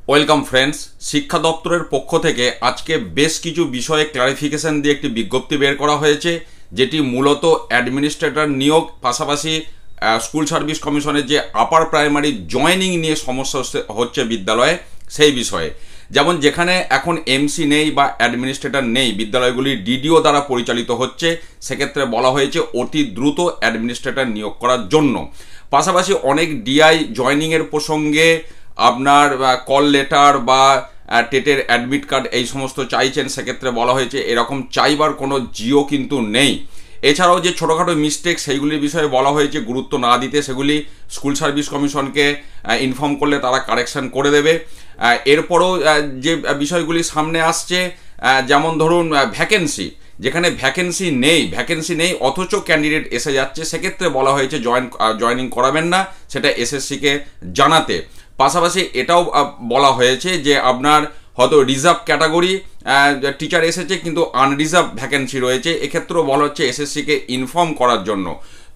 Welcome friends, শিক্ষা দপ্তরের পক্ষ থেকে আজকে বেশ কিছু বিষয়ে ক্লারিফিকেশন দিয়ে একটি বিজ্ঞপ্তি বের করা হয়েছে, যেটি মূলত অ্যাডমিনিস্ট্রেটর নিয়োগ পাশাপাশি স্কুল সার্ভিস কমিশনের যে আপার প্রাইমারি জয়েনিং নিয়ে সমস্যা হচ্ছে বিদ্যালয়ে সেই বিষয়ে। যেমন যেখানে এখন এমসি নেই বা অ্যাডমিনিস্ট্রেটর নেই, বিদ্যালয়গুলি ডিডিও দ্বারা পরিচালিত হচ্ছে, সেক্ষেত্রে বলা হয়েছে অতি দ্রুত অ্যাডমিনিস্ট্রেটর নিয়োগ করার জন্য। পাশাপাশি অনেক ডিআই জয়েনিংয়ের প্রসঙ্গে আপনার কল লেটার বা টেটের অ্যাডমিট কার্ড এই সমস্ত চাইছেন, সেক্ষেত্রে বলা হয়েছে এরকম চাইবার কোনো জিও কিন্তু নেই। এছাড়াও যে ছোটোখাটো মিস্টেক সেইগুলির বিষয়ে বলা হয়েছে গুরুত্ব না দিতে, সেগুলি স্কুল সার্ভিস কমিশনকে ইনফর্ম করলে তারা কারেকশান করে দেবে। এরপরও যে বিষয়গুলি সামনে আসছে, যেমন ধরুন ভ্যাকেন্সি, যেখানে ভ্যাকেন্সি নেই অথচ ক্যান্ডিডেট এসে যাচ্ছে, সেক্ষেত্রে বলা হয়েছে জয়েনিং করাবেন না, সেটা এসএসসিকে জানাতে। পাশাপাশি এটাও বলা হয়েছে যে আপনার হয়তো রিজার্ভ ক্যাটাগরি টিচার এসেছে কিন্তু আনরিজার্ভ ভ্যাকেন্সি রয়েছে, এক্ষেত্রেও বলা হচ্ছে এসএসসিকে ইনফর্ম করার জন্য।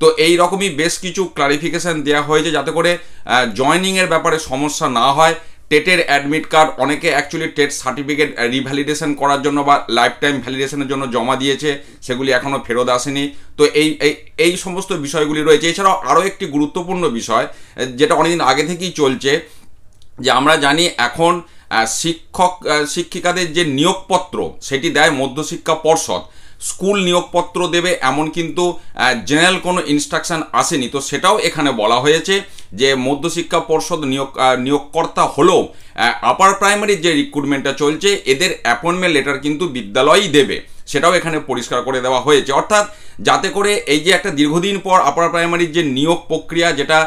তো এই রকমই বেশ কিছু ক্লারিফিকেশান দেওয়া হয়েছে যাতে করে জয়েনিংয়ের ব্যাপারে সমস্যা না হয়। টেটের অ্যাডমিট কার্ড অনেকে অ্যাকচুয়ালি টেট সার্টিফিকেট রিভ্যালিডেশন করার জন্য বা লাইফ টাইম ভ্যালিডেশনের জন্য জমা দিয়েছে, সেগুলি এখনও ফেরত আসেনি। তো এই সমস্ত বিষয়গুলি রয়েছে। এছাড়াও আরও একটি গুরুত্বপূর্ণ বিষয় যেটা অনেকদিন আগে থেকেই চলছে, যে আমরা জানি এখন শিক্ষিকাদের যে নিয়োগপত্র সেটি দেয় মধ্যশিক্ষা পর্ষদ, স্কুল নিয়োগপত্র দেবে এমন কিন্তু জেনারেল কোনো ইনস্ট্রাকশন আসেনি। তো সেটাও এখানে বলা হয়েছে যে মধ্যশিক্ষা পর্ষদ নিয়োগকর্তা হলেও আপার প্রাইমারির যে রিক্রুটমেন্টটা চলছে এদের অ্যাপয়েন্টমেন্ট লেটার কিন্তু বিদ্যালয়ই দেবে, সেটাও এখানে পরিষ্কার করে দেওয়া হয়েছে। অর্থাৎ যাতে করে এই যে একটা দীর্ঘদিন পর আপার প্রাইমারির যে নিয়োগ প্রক্রিয়া যেটা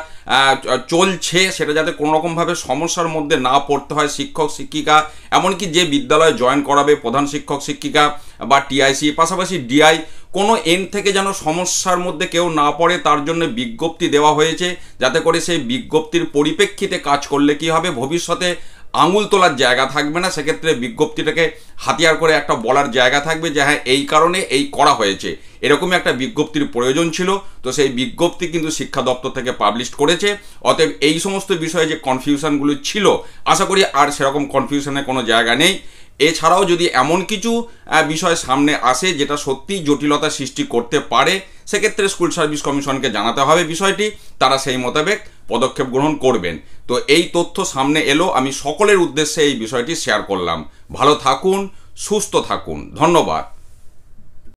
চলছে, সেটা যাতে কোনোরকমভাবে সমস্যার মধ্যে না পড়তে হয় শিক্ষক শিক্ষিকা, এমনকি যে বিদ্যালয়ে জয়েন করাবে প্রধান শিক্ষক শিক্ষিকা বা টিআইসি পাশাপাশি ডিআই, কোনো এন্ড থেকে যেন সমস্যার মধ্যে কেউ না পড়ে তার জন্য বিজ্ঞপ্তি দেওয়া হয়েছে, যাতে করে সেই বিজ্ঞপ্তির পরিপ্রেক্ষিতে কাজ করলে কি হবে, ভবিষ্যতে আঙুল তোলার জায়গা থাকবে না, সেক্ষেত্রে বিজ্ঞপ্তিটাকে হাতিয়ার করে একটা বলার জায়গা থাকবে যে হ্যাঁ এই কারণে এই করা হয়েছে, এরকমই একটা বিজ্ঞপ্তির প্রয়োজন ছিল। তো সেই বিজ্ঞপ্তি কিন্তু শিক্ষা দপ্তর থেকে পাবলিশ করেছে। অতএব এই সমস্ত বিষয়ে যে কনফিউশনগুলো ছিল, আশা করি আর সেরকম কনফিউশনের কোনো জায়গা নেই। এছাড়াও যদি এমন কিছু বিষয় সামনে আসে যেটা সত্যিই জটিলতা সৃষ্টি করতে পারে, সেক্ষেত্রে স্কুল সার্ভিস কমিশনকে জানাতে হবে বিষয়টি, তারা সেই মোতাবেক পদক্ষেপ গ্রহণ করবেন। তো এই তথ্য সামনে এলো, আমি সকলের উদ্দেশ্যে এই বিষয়টি শেয়ার করলাম। ভালো থাকুন, সুস্থ থাকুন, ধন্যবাদ।